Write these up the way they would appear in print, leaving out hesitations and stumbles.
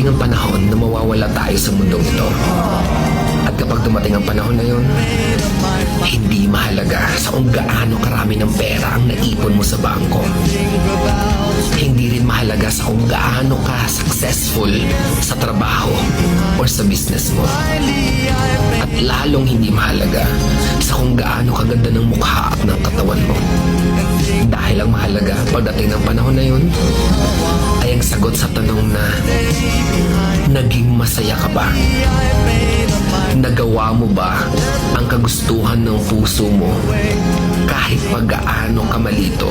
darating ang panahon na mawawala tayo sa mundong ito. At kapag dumating ang panahon na yun, hindi mahalaga sa kung gaano karami ng pera ang naipon mo sa bangko. Hindi rin mahalaga sa kung gaano ka successful sa trabaho or sa business mo. At lalong hindi mahalaga sa kung gaano kaganda ng mukha at ng katawan mo. Dahil ang mahalaga pagdating ng panahon na yun ay ang sagot sa tanong na naging masaya ka ba? Nagawa mo ba ang kagustuhan ng puso mo kahit pag-gaano ka malito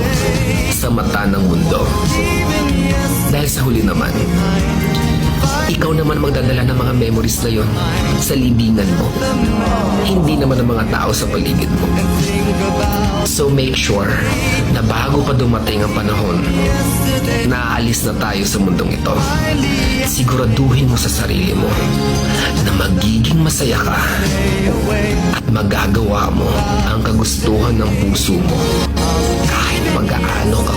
sa mata ng mundo? Dahil sa huli naman, ikaw naman magdadala ng mga memories na yon sa libingan mo. Hindi naman ang mga tao sa paligid mo. So make sure na bago pa dumating ang panahon na aalis na tayo sa mundong ito, siguraduhin mo sa sarili mo na magiging masaya ka at magagawa mo ang kagustuhan ng puso mo kahit pag-aano ka